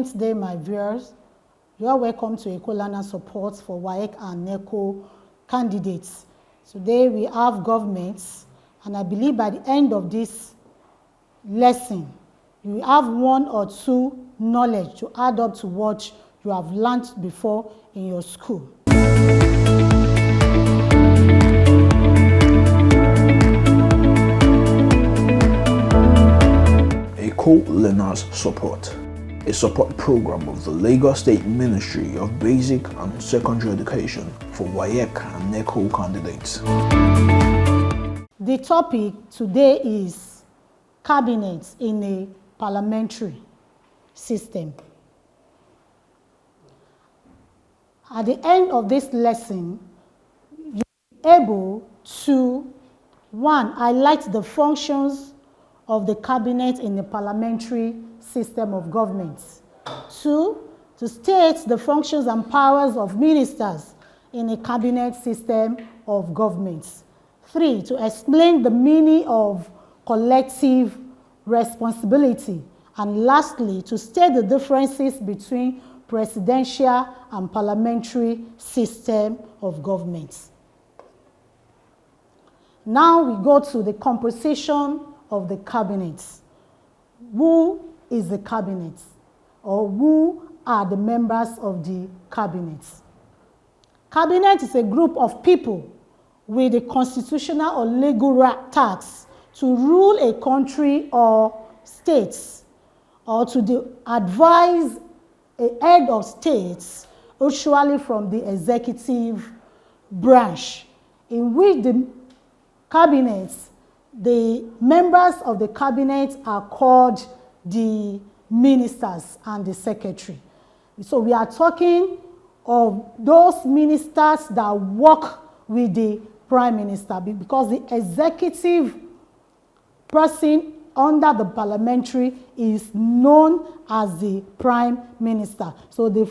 Excellent day, my viewers. You are welcome to Eko Learners Support for WAEC and NECO candidates. Today we have governments, and I believe by the end of this lesson, you will have one or two knowledge to add up to what you have learned before in your school. Eko Learners Support, a support program of the Lagos State Ministry of Basic and Secondary Education for WAEC and NECO candidates. The topic today is cabinets in a parliamentary system. At the end of this lesson, you'll be able to, one, highlight the functions of the cabinet in the parliamentary system of government. Two, to state the functions and powers of ministers in a cabinet system of government. Three, to explain the meaning of collective responsibility. And lastly, to state the differences between presidential and parliamentary system of government. Now we go to the composition of the cabinet. Who is the cabinet? Or who are the members of the cabinet? Cabinet is a group of people with a constitutional or legal task to rule a country or states, or to advise a head of states, usually from the executive branch, in which the cabinets, the members of the cabinet are called the ministers and the secretary. So we are talking of those ministers that work with the prime minister, because the executive person under the parliamentary is known as the prime minister. So the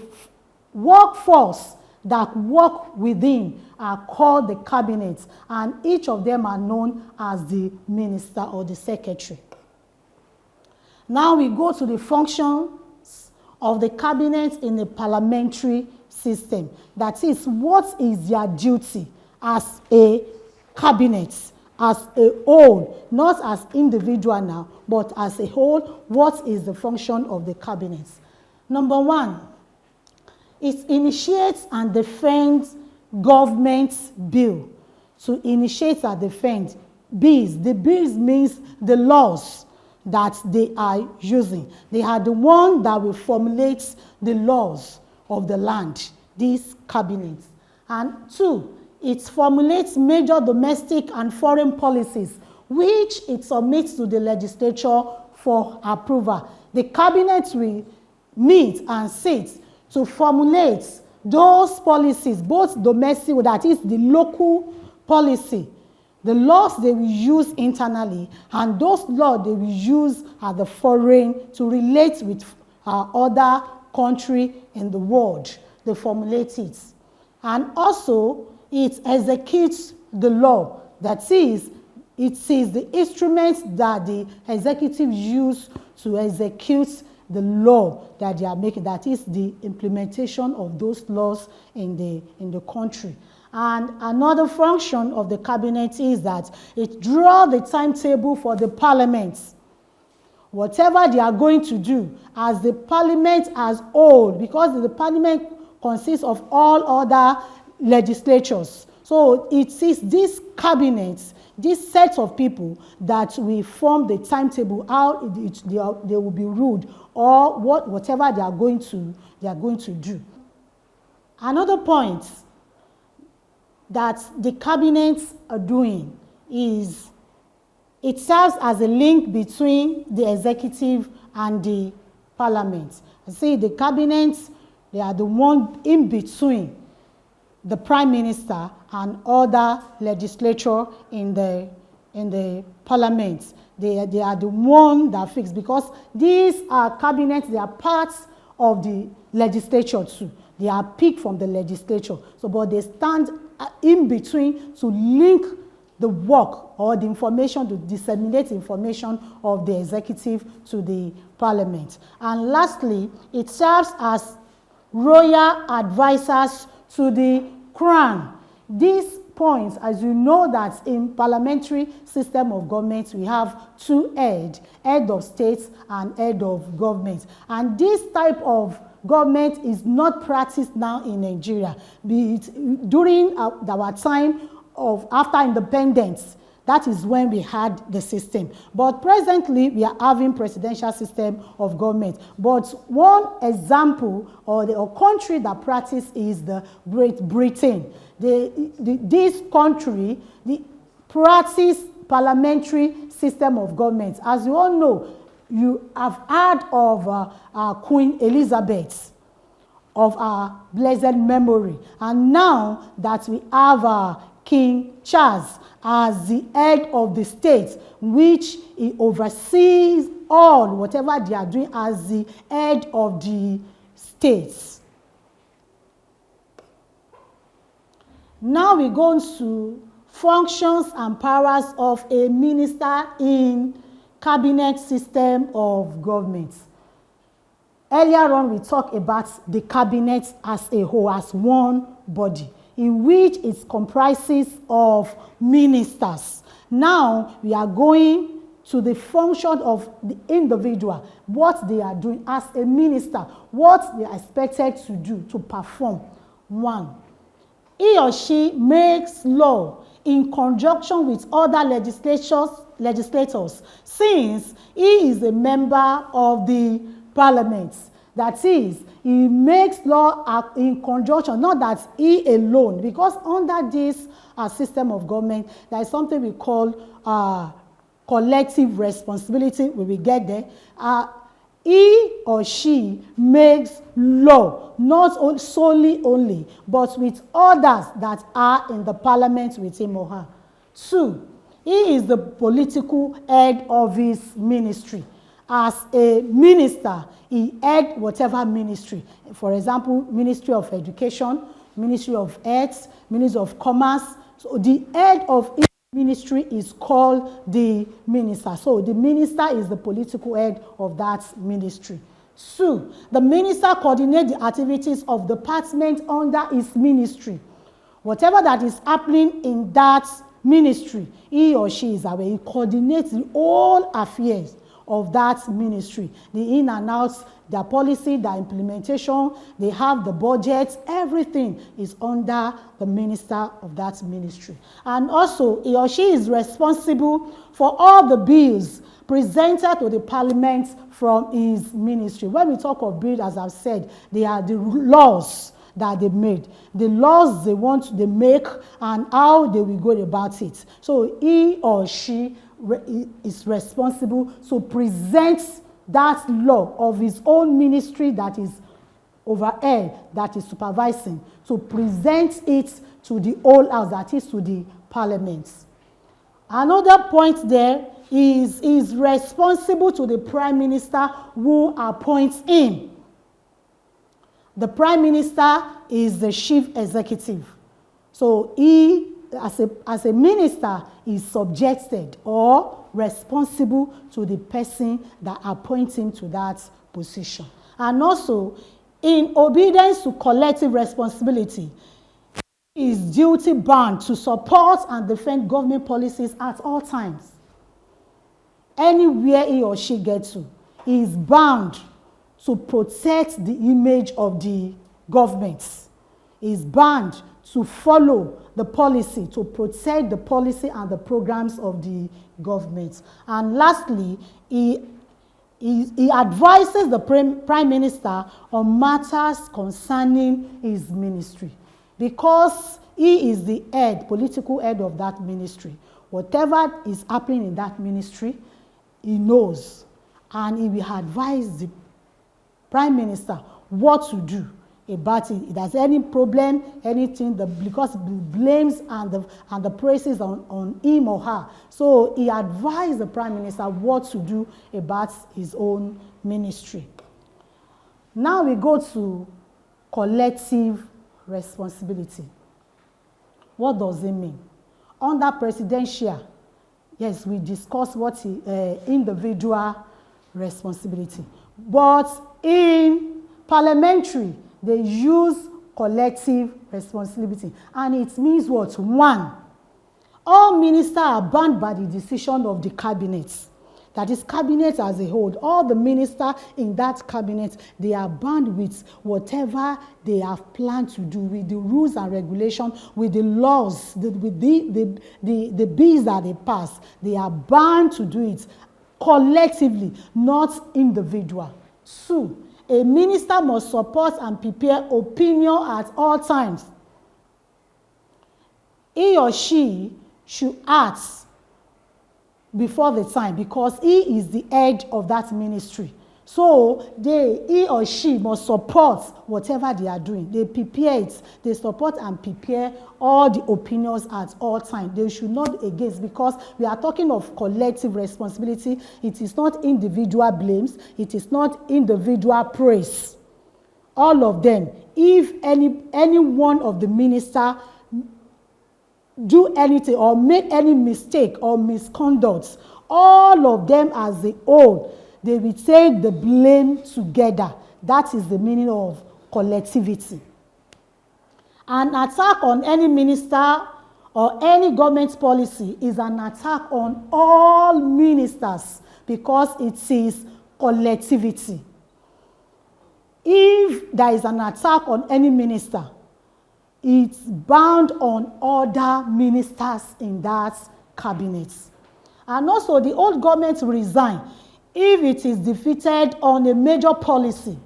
workforce that work within are called the cabinet, and each of them are known as the minister or the secretary. Now we go to the functions of the cabinet in the parliamentary system. That is, what is their duty as a cabinet, as a whole, not as individual now, but as a whole. What is the function of the cabinet? Number one, it initiates and defends government bill. To initiate and defend bills. The bills means the laws that they are using. They are the one that will formulate the laws of the land, these cabinets. And two, it formulates major domestic and foreign policies, which it submits to the legislature for approval. The cabinet will meet and sit to formulate those policies, both domestic, that is the local policy, the laws they will use internally, and those laws they will use at the foreign to relate with other country in the world. They formulate it. And also, it executes the law. That is, it is the instruments that the executive use to execute the law that they are making. That is the implementation of those laws in the country. And another function of the cabinet is that it draws the timetable for the parliament. Whatever they are going to do as the parliament as whole, because the parliament consists of all other legislatures. So it is this cabinet, this set of people that will form the timetable, how they will be ruled, or whatever they are going to do. Another point that the cabinets are doing is it serves as a link between the executive and the parliament. See, the cabinets, they are the one in between the prime minister and other legislature in the parliament. They are the one that fix, because these are cabinets, they are parts of the legislature too. They are picked from the legislature. So, but they stand in between to link the work or the information, to disseminate information of the executive to the parliament. And lastly, it serves as royal advisors to the crown. These points, as you know that in parliamentary system of government, we have two head of states and head of government. And this type of government is not practiced now in Nigeria. Be it during our time of after independence, that is when we had the system. But presently, we are having presidential system of government. But one example or the country that practice is the Great Britain. This country practice parliamentary system of government. As you all know, you have heard of Queen Elizabeth, of our blessed memory. And now that we have King Charles as the head of the state, which he oversees all, whatever they are doing as the head of the states. Now we go to functions and powers of a minister in cabinet system of government. Earlier on, we talked about the cabinet as a whole, as one body, in which it comprises of ministers. Now, we are going to the function of the individual, what they are doing as a minister, what they are expected to do, to perform. 1, he or she makes law in conjunction with other legislators, since he is a member of the parliament. That is, he makes law in conjunction, not that he alone, because under this system of government, there is something we call collective responsibility. We will get there. He or she makes law, not solely only, but with others that are in the parliament with him or her. 2, he is the political head of his ministry. As a minister, he head whatever ministry. For example, Ministry of Education, Ministry of Health, Ministry of Commerce. So the head of each ministry is called the minister. So the minister is the political head of that ministry. 2, the minister coordinates the activities of department under his ministry. Whatever that is happening in that ministry, he or she is aware. He coordinates the whole affairs of that ministry, the in and outs, their policy, their implementation, they have the budget, everything is under the minister of that ministry. And also, he or she is responsible for all the bills presented to the parliament from his ministry. When we talk of bills, as I've said, they are the laws that they made, the laws they make, and how they will go about it. So he or she is responsible to present that law of his own ministry that is overhead, that is supervising, to present it to the whole house, that is to the parliament. Another point there is responsible to the prime minister who appoints him. The prime minister is the chief executive. So he, as a minister, is subjected or responsible to the person that appoints him to that position. And also, in obedience to collective responsibility, he is duty bound to support and defend government policies at all times. Anywhere he or she gets to, he is bound to protect the image of the government. He is bound to follow the policy, to protect the policy and the programs of the government. And lastly, he advises the prime minister on matters concerning his ministry. Because he is the head, political head of that ministry, whatever is happening in that ministry, he knows. And he will advise the prime minister what to do about it. If there's any problem, anything, because the blames and the praises on him or her. So he advised the prime minister what to do about his own ministry. Now we go to collective responsibility. What does it mean? under presidential, yes, we discuss what individual responsibility. But in parliamentary, they use collective responsibility. And it means what? One, all ministers are bound by the decision of the cabinet. That is, cabinet as a whole. All the ministers in that cabinet, they are bound with whatever they have planned to do, with the rules and regulations, with the laws, with the bills that they pass. They are bound to do it collectively, not individual. Two, a minister must support and prepare opinion at all times. He or she should act before the time because he is the head of that ministry. So he or she must support whatever they are doing. They prepare it. They support and prepare all the opinions at all times. They should not against, because we are talking of collective responsibility. It is not individual blames. It is not individual praise. All of them. If any one of the minister do anything or make any mistake or misconduct, all of them as a whole, they will take the blame together. That is the meaning of collectivity. An attack on any minister or any government policy is an attack on all ministers because it is collectivity. If there is an attack on any minister, it's bound on other ministers in that cabinet. And also, the old government resign if it is defeated on a major policy.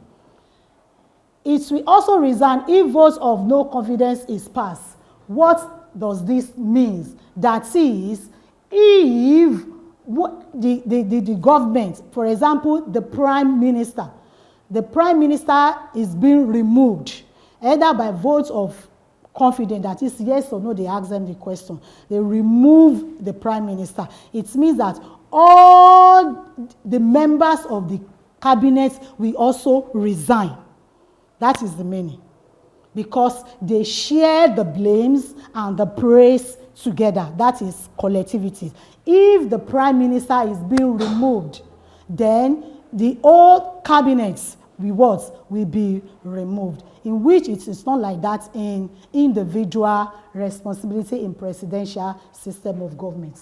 It will also resign if votes of no confidence is passed. What does this mean? That is, if the government, for example, the prime minister is being removed, either by votes of confidence, that is yes or no, they ask them the question. They remove the prime minister. It means that all the members of the cabinet will also resign. That is the meaning. Because they share the blames and the praise together. That is collectivity. If the prime minister is being removed, then the whole cabinet will be removed. In which it is not like that in individual responsibility in presidential system of government.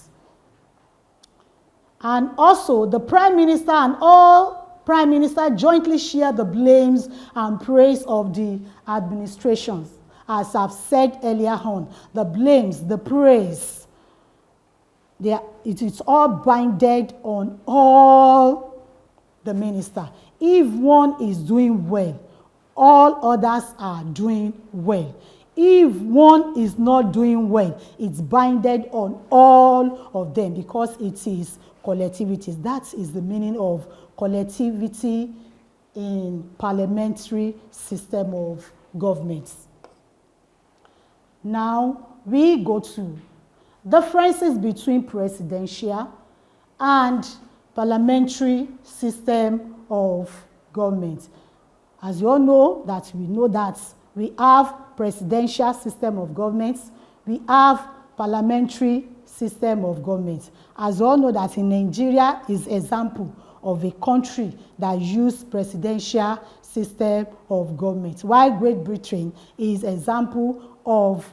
And also, the prime minister and all prime ministers jointly share the blames and praise of the administrations. As I've said earlier on, the blames, the praise, it is all binded on all the minister. If one is doing well, all others are doing well. If one is not doing well, it's binded on all of them because it is collectivity. That is the meaning of collectivity in parliamentary system of government. Now we go to differences between presidential and parliamentary system of government. As you all know, that we have presidential system of government, we have parliamentary system of government. As you all know that in Nigeria is example of a country that use presidential system of government, while Great Britain is example of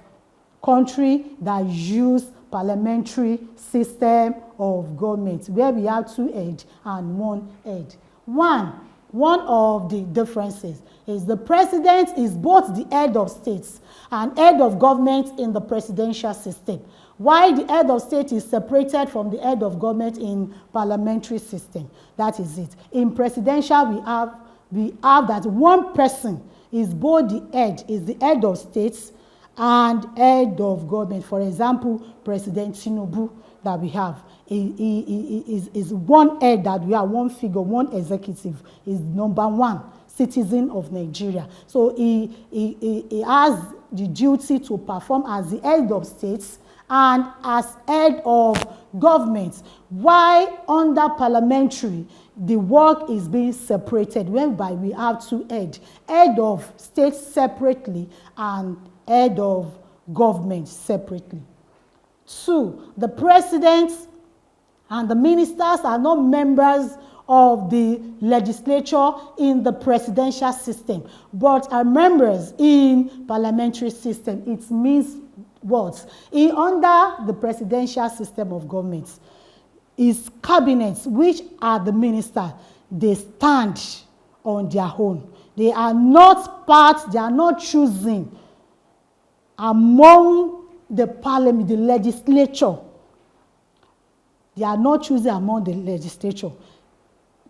country that use parliamentary system of government, where we have two heads and one head. One of the differences is the president is both the head of states and head of government in the presidential system, while the head of state is separated from the head of government in parliamentary system. That is it. In presidential, we have that one person is both the head of states and head of government. For example, President Tinubu that we have is one head that we have, one figure, one executive, is number one citizen of Nigeria. So he has the duty to perform as the head of states and as head of government. While under parliamentary, the work is being separated, whereby we have two head of state separately and head of government separately. 2, the president and the ministers are not members of the legislature in the presidential system, but are members in parliamentary system. It means what? Under the presidential system of government, is cabinets, which are the ministers, they stand on their own. They are not part, they are not choosing among the parliament, the legislature. They are not choosing among the legislature.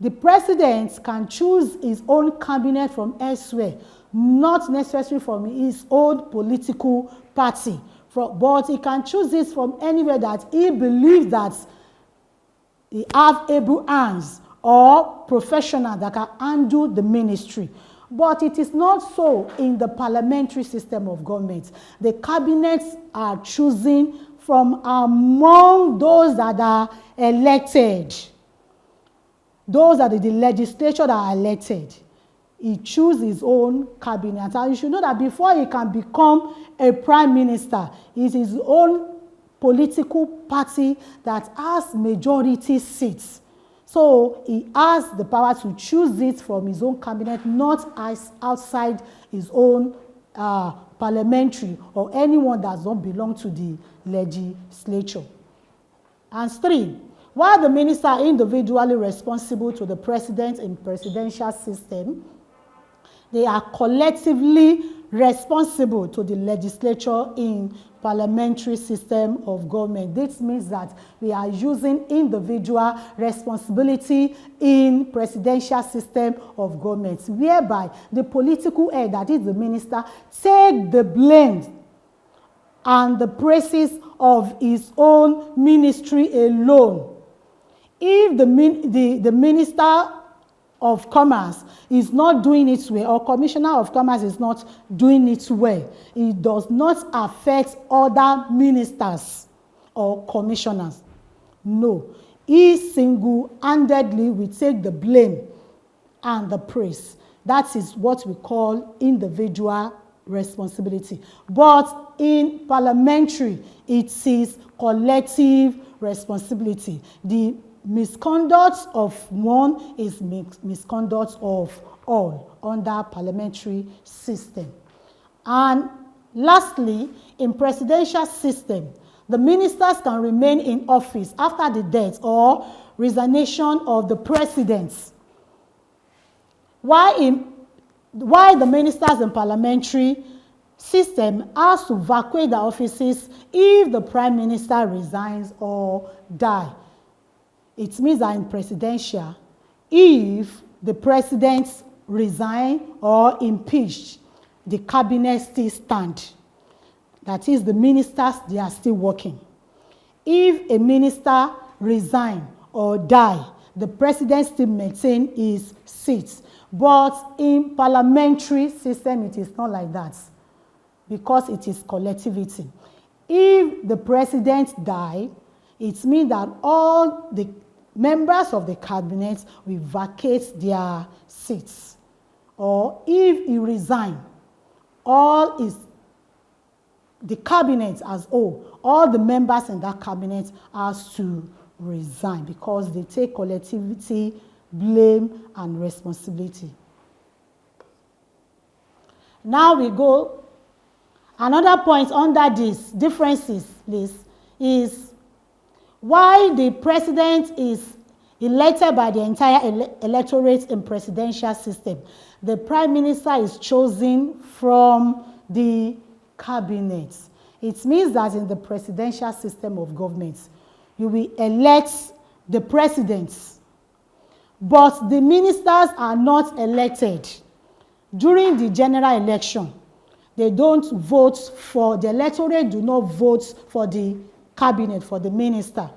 The president can choose his own cabinet from elsewhere, not necessarily from his own political party, but he can choose it from anywhere that he believes that he have able hands or professional that can handle the ministry. But it is not so in the parliamentary system of government. The cabinets are choosing from among those that are elected. Those are the legislature that are elected. He chooses his own cabinet. And you should know that before he can become a prime minister, it's his own political party that has majority seats. So he has the power to choose it from his own cabinet, not as outside his own parliamentary or anyone that does not belong to the legislature. And 3, while the ministers are individually responsible to the president in presidential system, they are collectively responsible to the legislature in parliamentary system of government. This means that we are using individual responsibility in presidential system of government, whereby the political head, that is the minister, take the blame and the praises of his own ministry alone. If the minister of commerce is not doing it well, or commissioner of commerce is not doing it well, it does not affect other ministers or commissioners. No, he single-handedly will take the blame and the praise. That is what we call individual responsibility. But in parliamentary, it is collective responsibility. The misconduct of one is misconduct of all under parliamentary system. And lastly, in presidential system, the ministers can remain in office after the death or resignation of the president. While the ministers in parliamentary system has to vacate their offices if the prime minister resigns or dies. It means that in presidential, if the president resigns or impeached, the cabinet still stands. That is, the ministers, they are still working. If a minister resigns or dies, the president still maintains his seat. But in parliamentary system, it is not like that, because it is collectivity. If the president dies, it means that all the members of the cabinet will vacate their seats. Or if he resigns, the cabinet as whole, all the members in that cabinet has to resign, because they take collectivity, blame, and responsibility. Now we go. Another point under these differences, please, is why the president is elected by the entire electorate in presidential system. The prime minister is chosen from the cabinet. It means that in the presidential system of government, you will elect the president, but the ministers are not elected. During the general election, they don't vote for, the electorate do not vote for the cabinet, for the minister.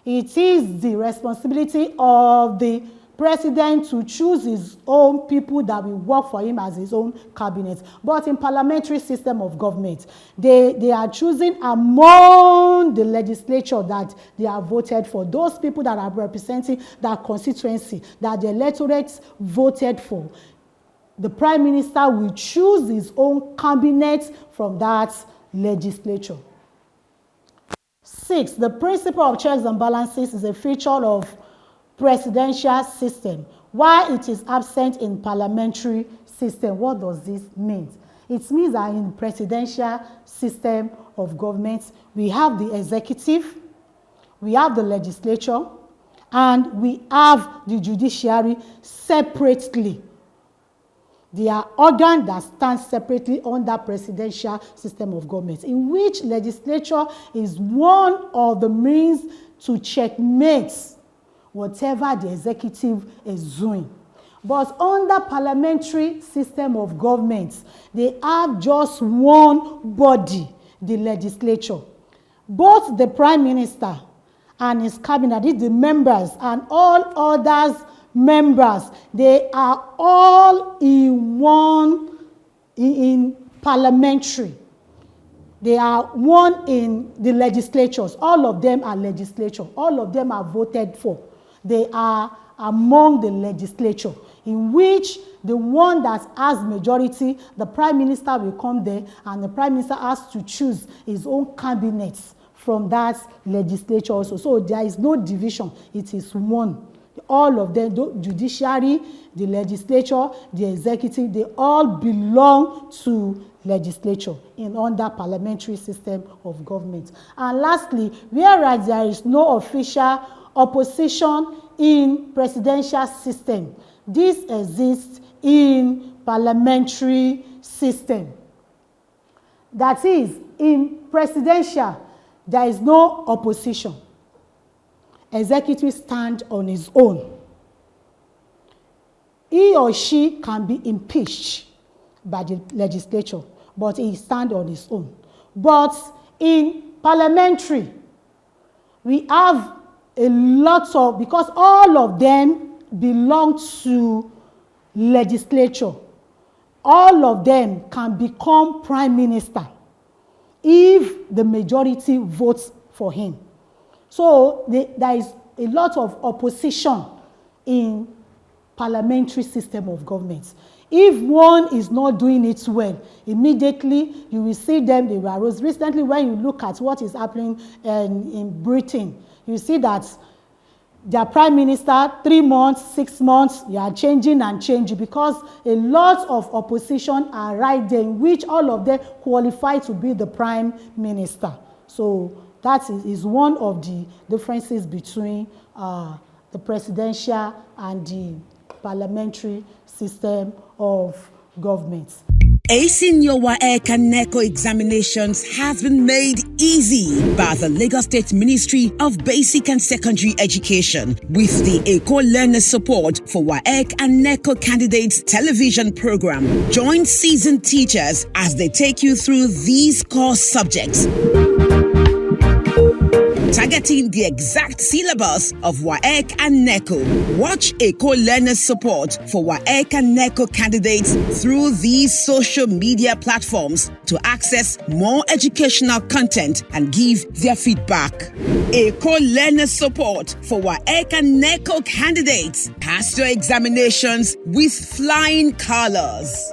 It is the responsibility of the president to choose his own people that will work for him as his own cabinet. But in parliamentary system of government, they are choosing among the legislature that they are voted for, those people that are representing that constituency that the electorate voted for. The prime minister will choose his own cabinet from that legislature. 6. The principle of checks and balances is a feature of presidential system, while it is absent in parliamentary system. What does this mean? It means that in presidential system of government, we have the executive, we have the legislature, and we have the judiciary separately. They are organs that stand separately under presidential system of government, in which legislature is one of the means to checkmate whatever the executive is doing. But under parliamentary system of government, they have just one body, the legislature. Both the prime minister and his cabinet, the members and all others members, they are all in one in parliamentary. They are one in the legislatures. All of them are legislature. All of them are voted for. They are among the legislature, in which the one that has majority, the prime minister will come there, and the prime minister has to choose his own cabinet from that legislature also. So there is no division. It is one. All of them, the judiciary, the legislature, the executive, they all belong to legislature in under parliamentary system of government. And lastly, whereas there is no official opposition in presidential system, this exists in parliamentary system. That is, in presidential, there is no opposition. Executive stand on his own. He or she can be impeached by the legislature, but he stand on his own. But in parliamentary, we have a lot of, because all of them belong to legislature, all of them can become prime minister if the majority votes for him. So there is a lot of opposition in parliamentary system of government. If one is not doing it well, immediately you will see them, they will arise. Recently, when you look at what is happening in Britain, you see that their prime minister, 3 months, 6 months, they are changing and changing, because a lot of opposition are right there, in which all of them qualify to be the prime minister. So that is one of the differences between the presidential and the parliamentary system of government. Acing your WAEC and NECO examinations has been made easy by the Lagos State Ministry of Basic and Secondary Education with the Eko Learners Support for WAEC and NECO Candidates television program. Join seasoned teachers as they take you through these core subjects, targeting the exact syllabus of WAEC and NECO. Watch Eko Learners Support for WAEC and NECO candidates through these social media platforms to access more educational content and give their feedback. Eko Learners Support for WAEC and NECO candidates. Pass your examinations with flying colors.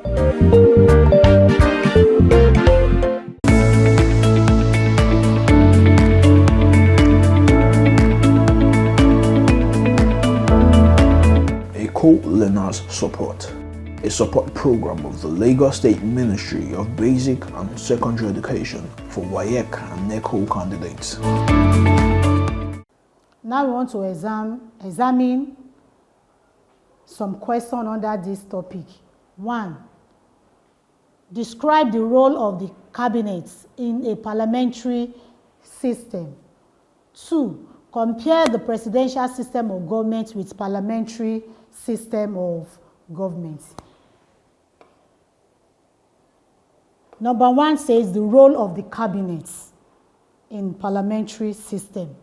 Eko Learners Support, a support program of the Lagos State Ministry of Basic and Secondary Education for WAEC and NECO candidates. Now we want to examine some questions under this topic. 1. Describe the role of the cabinet in a parliamentary system. 2. Compare the presidential system of government with parliamentary system of government. Number 1 says the role of the cabinet in parliamentary system.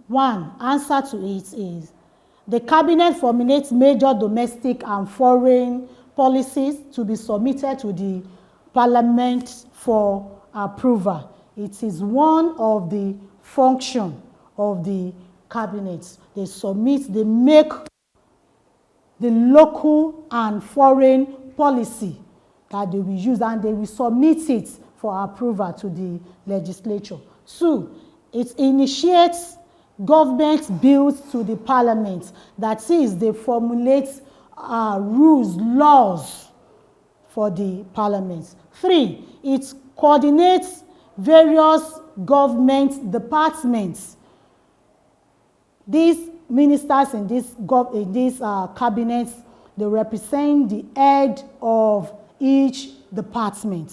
1. Answer to it is, the cabinet formulates major domestic and foreign policies to be submitted to the parliament for approval. It is one of the functions of the cabinet. They submit, they make the local and foreign policy that they will use, and they will submit it for approval to the legislature. 2, it initiates government bills to the parliament. That is, they formulate rules, laws for the parliament. 3, it coordinates various government departments. These ministers in these cabinets, they represent the head of each department.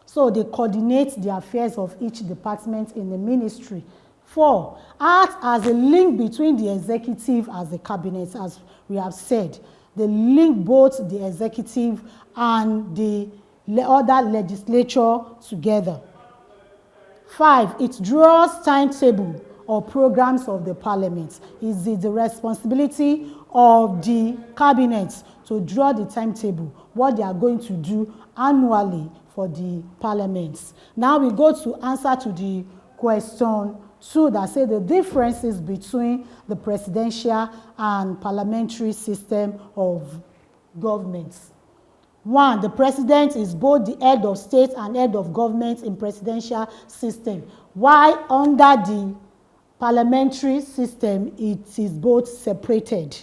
So they coordinate the affairs of each department in the ministry. 4, act as a link between the executive as the cabinet, as we have said. They link both the executive and the other legislature together. 5, it draws timetable or programs of the parliament. It is the responsibility of the cabinet to draw the timetable, what they are going to do annually for the parliaments. Now we go to answer to the question 2 that say the differences between the presidential and parliamentary system of governments. 1, the president is both the head of state and head of government in presidential system, while under the parliamentary system it is both separated.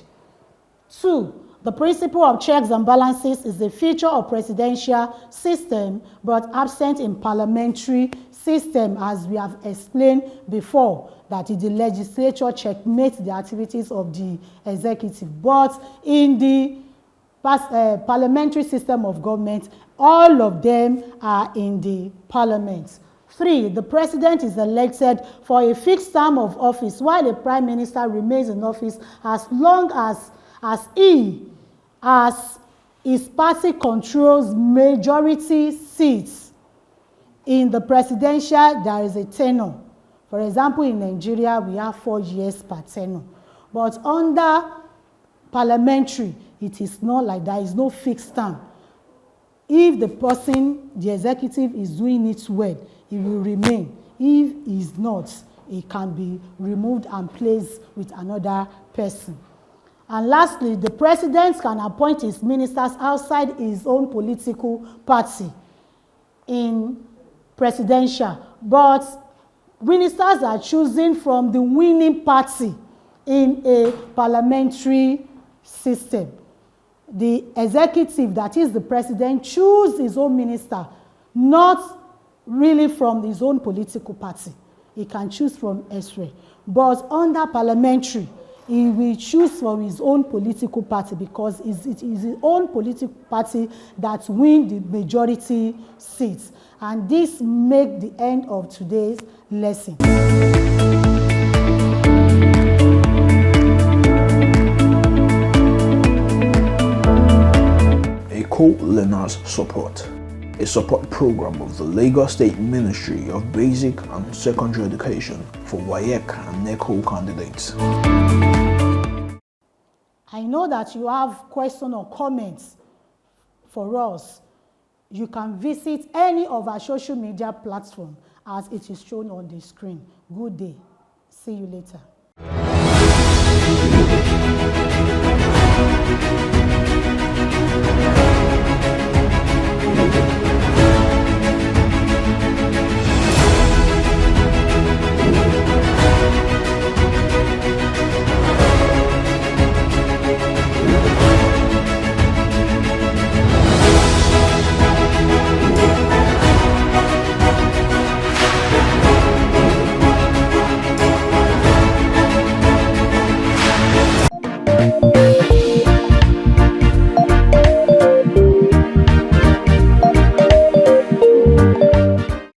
2, the principle of checks and balances is a feature of presidential system but absent in parliamentary system, as we have explained before, that the legislature checkmates the activities of the executive. But in the parliamentary system of government, all of them are in the parliament. 3, the president is elected for a fixed term of office, while the prime minister remains in office as long as his party controls majority seats. In the presidential, there is a tenure. For example, in Nigeria, we have 4 years per tenure. But under parliamentary, it is not like that. There is no fixed term. If the person, the executive, is doing it well, he will remain. If he is not, he can be removed and placed with another person. And lastly, the president can appoint his ministers outside his own political party in presidential, but ministers are chosen from the winning party in a parliamentary system. The executive, that is the president, chooses his own minister, not really from his own political party. He can choose from elsewhere. But under parliamentary, he will choose from his own political party because it is his own political party that wins the majority seats. And this makes the end of today's lesson. Eko Learners Support, a support program of the Lagos State Ministry of Basic and Secondary Education for WAEC and NECO candidates. I know that you have questions or comments for us. You can visit any of our social media platforms as it is shown on the screen. Good day. See you later.